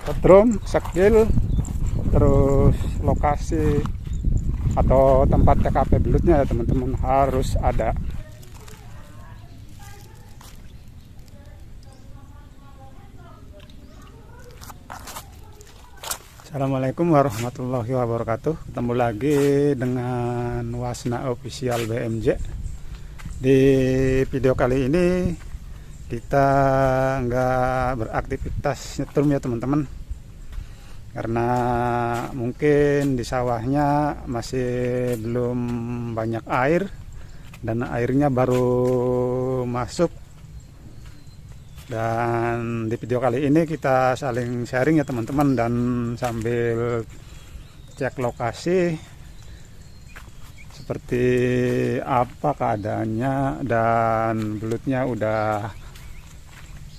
setrum, skill, terus lokasi atau tempat TKP belutnya ya teman-teman harus ada. Assalamualaikum warahmatullahi wabarakatuh. Ketemu lagi dengan Wasna Official BMJ. Di video kali ini kita nggak beraktivitas nyetrum ya teman-teman, karena mungkin di sawahnya masih belum banyak air dan airnya baru masuk. Dan di video kali ini kita saling sharing ya teman-teman, dan sambil cek lokasi seperti apa keadaannya dan belutnya udah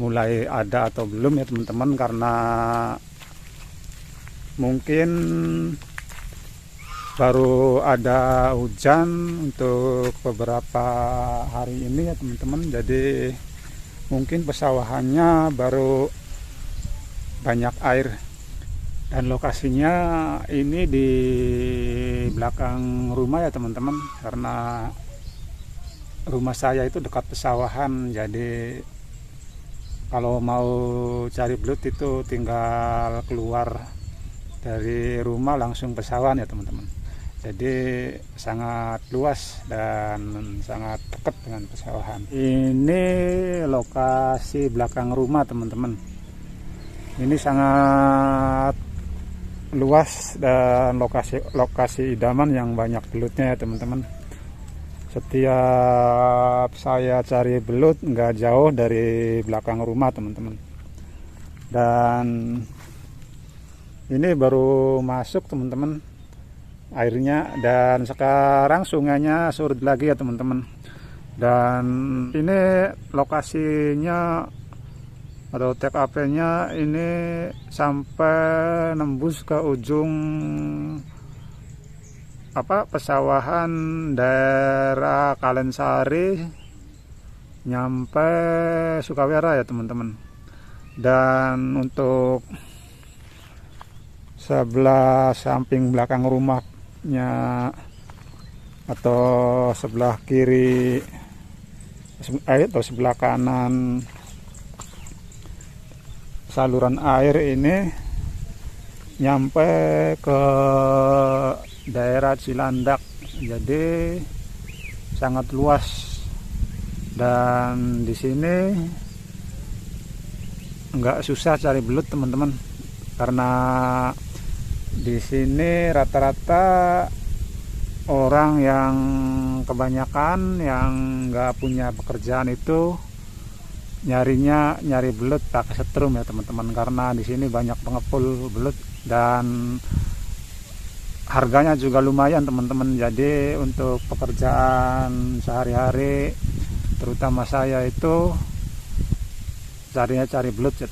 mulai ada atau belum ya teman-teman, karena mungkin baru ada hujan untuk beberapa hari ini ya teman-teman, jadi mungkin pesawahannya baru banyak air. Dan lokasinya ini di belakang rumah ya teman-teman, karena rumah saya itu dekat pesawahan, jadi kalau mau cari belut itu tinggal keluar dari rumah langsung pesawahan ya teman-teman. Jadi sangat luas dan sangat dekat dengan pesawahan. Ini lokasi belakang rumah teman-teman. Ini sangat luas dan lokasi idaman yang banyak belutnya ya teman-teman. Setiap saya cari belut nggak jauh dari belakang rumah teman-teman. Dan ini baru masuk teman-teman airnya, dan sekarang sungainya surut lagi ya teman-teman. Dan ini lokasinya atau TKP-nya ini sampai nembus ke ujung pesawahan daerah Kalensari nyampe Sukawera ya teman-teman. Dan untuk sebelah samping belakang rumahnya atau sebelah kiri atau sebelah kanan saluran air ini nyampe ke daerah Cilandak, jadi sangat luas. Dan di sini nggak susah cari belut teman-teman, karena di sini rata-rata orang yang kebanyakan yang nggak punya pekerjaan itu nyari belut pakai setrum ya teman-teman, karena di sini banyak pengepul belut dan harganya juga lumayan teman-teman. Jadi untuk pekerjaan sehari-hari terutama saya itu cari belut ya.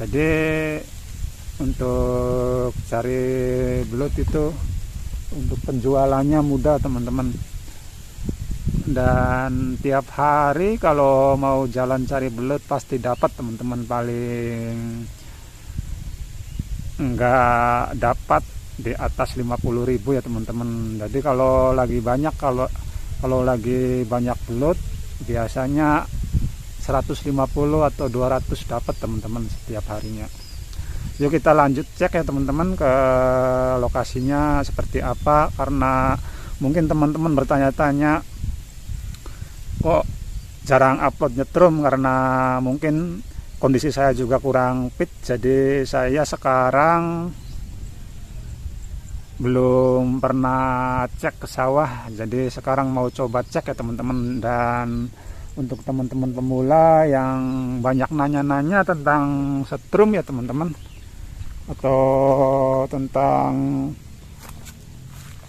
Jadi untuk cari belut itu untuk penjualannya mudah teman-teman, dan tiap hari kalau mau jalan cari belut pasti dapat teman-teman. Paling enggak dapat di atas 50.000 ya teman-teman. Jadi kalau lagi banyak belut biasanya 150 atau 200 dapat teman-teman setiap harinya. Yuk kita lanjut cek ya teman-teman ke lokasinya seperti apa, karena mungkin teman-teman bertanya-tanya kok jarang upload nyetrum, karena mungkin kondisi saya juga kurang fit. Jadi saya sekarang belum pernah cek ke sawah, jadi sekarang mau coba cek ya teman-teman. Dan untuk teman-teman pemula yang banyak nanya-nanya tentang setrum ya teman-teman, atau tentang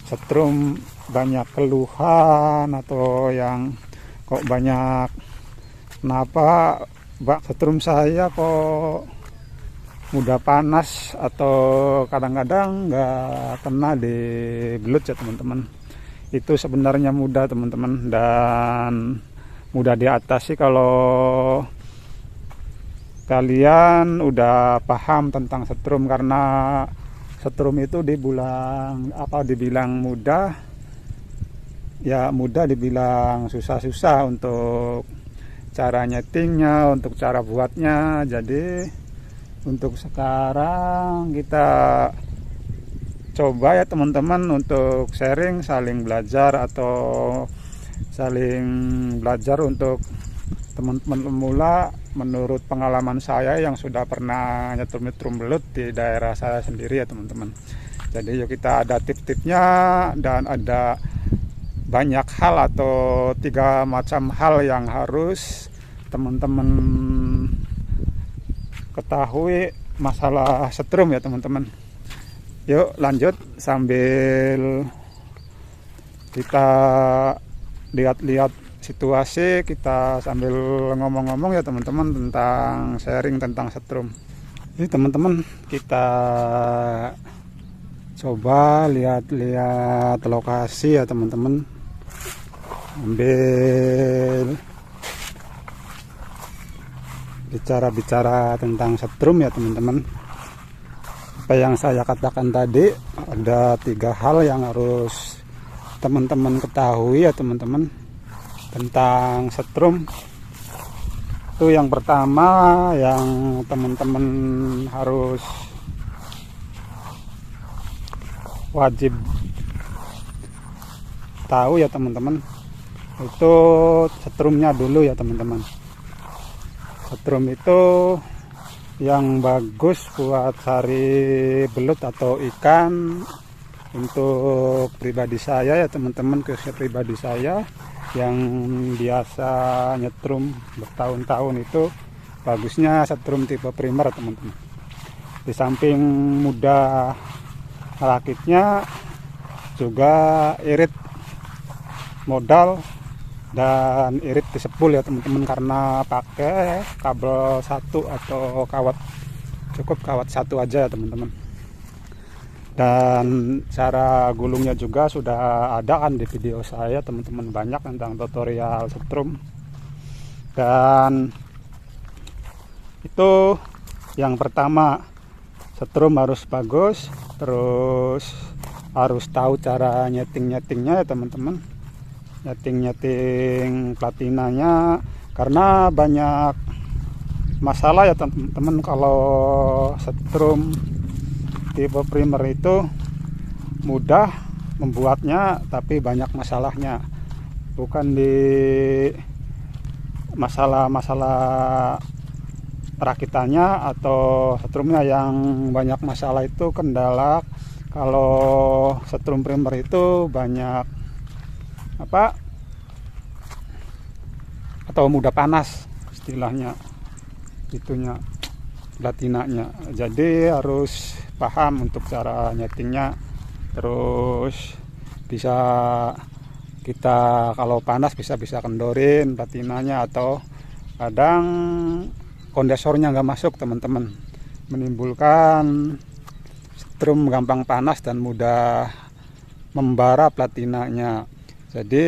setrum banyak keluhan, atau yang kok banyak kenapa setrum saya kok mudah panas atau kadang-kadang nggak kena di belut ya teman-teman. Itu sebenarnya mudah teman-teman, dan mudah diatasi kalau kalian udah paham tentang setrum, karena setrum itu dibilang mudah, ya mudah, dibilang susah-susah untuk cara nyetingnya, untuk cara buatnya. Jadi untuk sekarang kita coba ya teman-teman untuk sharing, saling belajar atau saling belajar untuk teman-teman pemula menurut pengalaman saya yang sudah pernah nyetrum belut di daerah saya sendiri ya teman-teman. Jadi yuk kita ada tip-tipnya dan ada banyak hal atau 3 macam hal yang harus teman-teman ketahui masalah setrum ya teman-teman. Yuk lanjut sambil kita lihat-lihat situasi, kita sambil ngomong-ngomong ya teman-teman tentang sharing tentang setrum. Ini teman-teman kita coba lihat-lihat lokasi ya teman-teman, ambil bicara tentang setrum ya teman-teman. Apa yang saya katakan tadi, ada 3 hal yang harus teman-teman ketahui ya teman-teman tentang setrum. Itu yang pertama yang teman-teman harus wajib tahu ya teman-teman, itu setrumnya dulu ya teman-teman. Setrum itu yang bagus buat cari belut atau ikan. Untuk pribadi saya ya teman-teman, khususnya pribadi saya yang biasa nyetrum bertahun-tahun, itu bagusnya setrum tipe primer teman-teman. Di samping mudah merakitnya, juga irit modal dan irit disepul ya teman-teman, karena pakai kabel 1 atau kawat, cukup kawat 1 aja ya teman-teman. Dan cara gulungnya juga sudah ada kan di video saya teman-teman, banyak tentang tutorial setrum. Dan itu yang pertama, setrum harus bagus, terus harus tahu cara nyetingnya ya teman-teman, nyeting platinanya, karena banyak masalah ya teman-teman kalau setrum tipe primer itu mudah membuatnya tapi banyak masalahnya. Bukan di masalah perakitannya atau setrumnya yang banyak masalah, itu kendala kalau setrum primer itu banyak atau mudah panas istilahnya, itunya platinanya. Jadi harus paham untuk cara nyetingnya, terus bisa kita kalau panas bisa kendorin platinanya, atau kadang kondesornya nggak masuk teman-teman, menimbulkan setrum gampang panas dan mudah membara platinanya. Jadi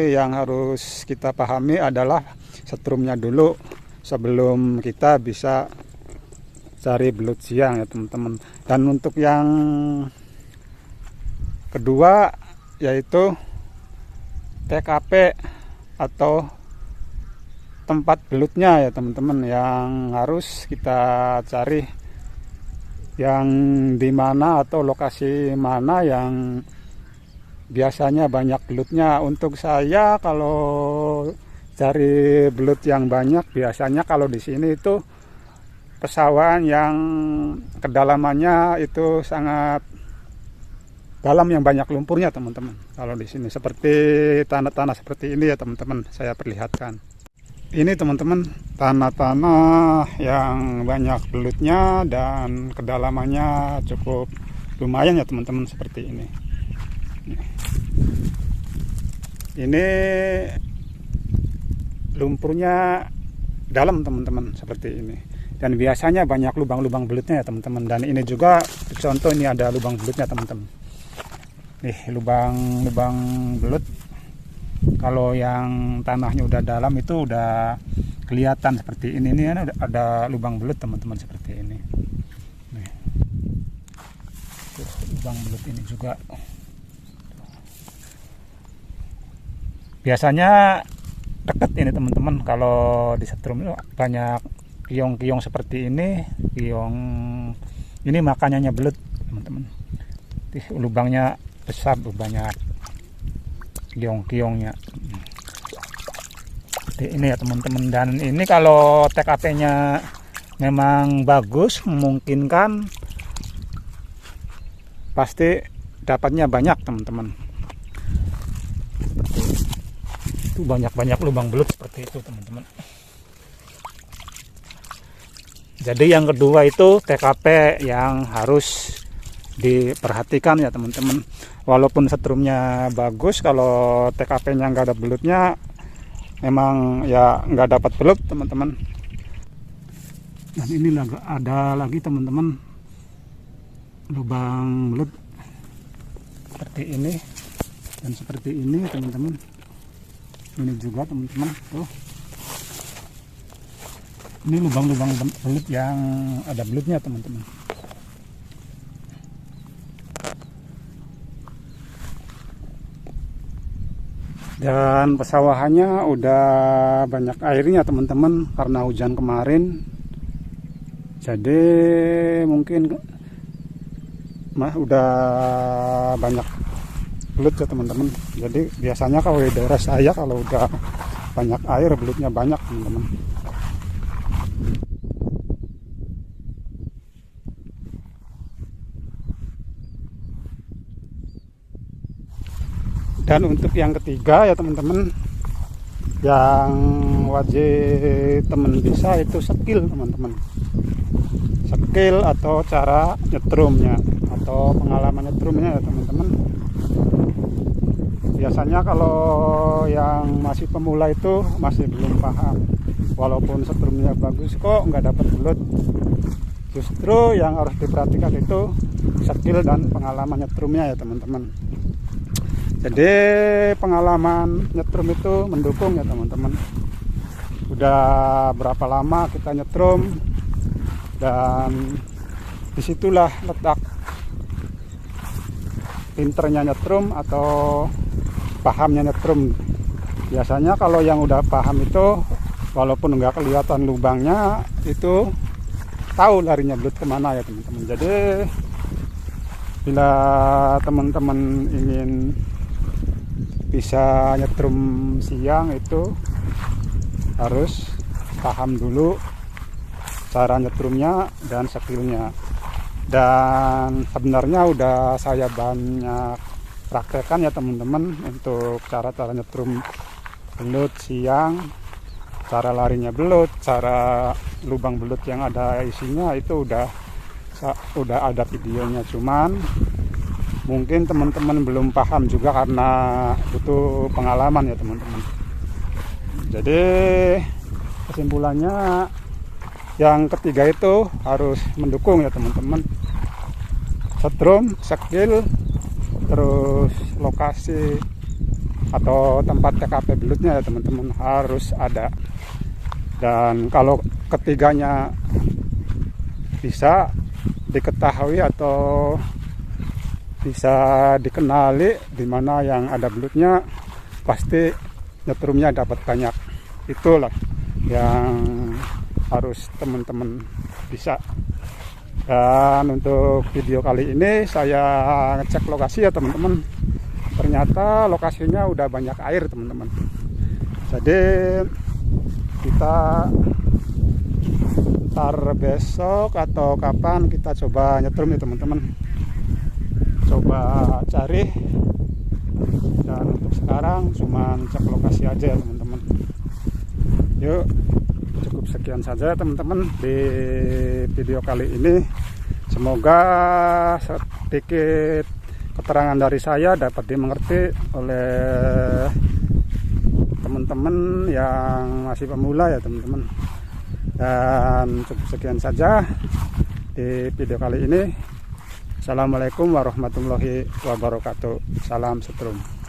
yang harus kita pahami adalah setrumnya dulu sebelum kita bisa cari belut siang ya teman-teman. Dan untuk yang kedua yaitu TKP atau tempat belutnya ya teman-teman, yang harus kita cari, yang dimana atau lokasi mana yang biasanya banyak belutnya. Untuk saya kalau cari belut yang banyak, biasanya kalau di sini itu pesawahan yang kedalamannya itu sangat dalam, yang banyak lumpurnya teman-teman. Kalau di sini seperti tanah-tanah seperti ini ya teman-teman, saya perlihatkan. Ini teman-teman tanah-tanah yang banyak belutnya dan kedalamannya cukup lumayan ya teman-teman, seperti ini. Ini lumpurnya dalam teman-teman, seperti ini. Dan biasanya banyak lubang-lubang belutnya ya teman-teman. Dan ini juga contoh, ini ada lubang belutnya teman-teman. Nih lubang belut. Kalau yang tanahnya udah dalam itu udah kelihatan seperti ini. Ini kan ada lubang belut teman-teman seperti ini. Nih. Tuh, lubang belut ini juga. Biasanya deket ini teman-teman, kalau di setrum itu banyak kiong-kiong seperti ini. Kiong ini makanannya belut teman-teman. Lubangnya besar, banyak kiong-kiongnya. Ini ya teman-teman, dan ini kalau TKP-nya memang bagus, memungkinkan, pasti dapatnya banyak teman-teman. Itu banyak-banyak lubang belut seperti itu teman-teman. Jadi yang kedua itu TKP yang harus diperhatikan ya teman-teman. Walaupun setrumnya bagus, kalau TKP-nya nggak ada belutnya, memang ya nggak dapat belut teman-teman. Dan ini ada lagi teman-teman lubang belut seperti ini dan seperti ini teman-teman. Ini juga teman-teman, tuh ini lubang-lubang belut yang ada belutnya teman-teman. Dan pesawahannya udah banyak airnya teman-teman karena hujan kemarin. Jadi mungkin udah banyak belut ya teman-teman. Jadi biasanya kalau di daerah saya kalau udah banyak air, belutnya banyak teman-teman. Dan untuk yang ketiga ya teman-teman, yang wajib teman bisa itu skill teman-teman. Skill atau cara nyetrumnya atau pengalaman nyetrumnya ya teman-teman. Biasanya kalau yang masih pemula itu masih belum paham, walaupun setrumnya bagus kok nggak dapat belut. Justru yang harus diperhatikan itu skill dan pengalaman nyetrumnya ya teman-teman. Jadi pengalaman nyetrum itu mendukung ya teman-teman. Udah berapa lama kita nyetrum, dan disitulah letak pinternya nyetrum atau pahamnya nyetrum. Biasanya kalau yang udah paham itu, walaupun nggak kelihatan lubangnya, itu tahu larinya belut kemana ya teman-teman. Jadi bila teman-teman ingin bisa nyetrum siang itu harus paham dulu cara nyetrumnya dan skillnya. Dan sebenarnya udah saya banyak praktekkan ya teman-teman untuk cara-cara nyetrum belut siang, cara larinya belut, cara lubang belut yang ada isinya itu udah ada videonya. Cuman mungkin teman-teman belum paham juga karena butuh pengalaman ya teman-teman. Jadi kesimpulannya yang ketiga itu harus mendukung ya teman-teman. Setrum, skill, terus lokasi atau tempat TKP belutnya ya teman-teman harus ada. Dan kalau ketiganya bisa diketahui atau bisa dikenali di mana yang ada belutnya, pasti nyetrumnya dapat banyak. Itulah yang harus teman-teman bisa. Dan untuk video kali ini saya ngecek lokasi ya teman-teman. Ternyata lokasinya udah banyak air teman-teman. Jadi kita ntar besok atau kapan kita coba nyetrum ya teman-teman. Coba cari. Dan untuk sekarang cuma cek lokasi aja ya teman-teman. Yuk, cukup sekian saja teman-teman di video kali ini. Semoga sedikit keterangan dari saya dapat dimengerti oleh teman-teman yang masih pemula ya teman-teman. Dan cukup sekian saja di video kali ini. Assalamualaikum warahmatullahi wabarakatuh. Salam setrum.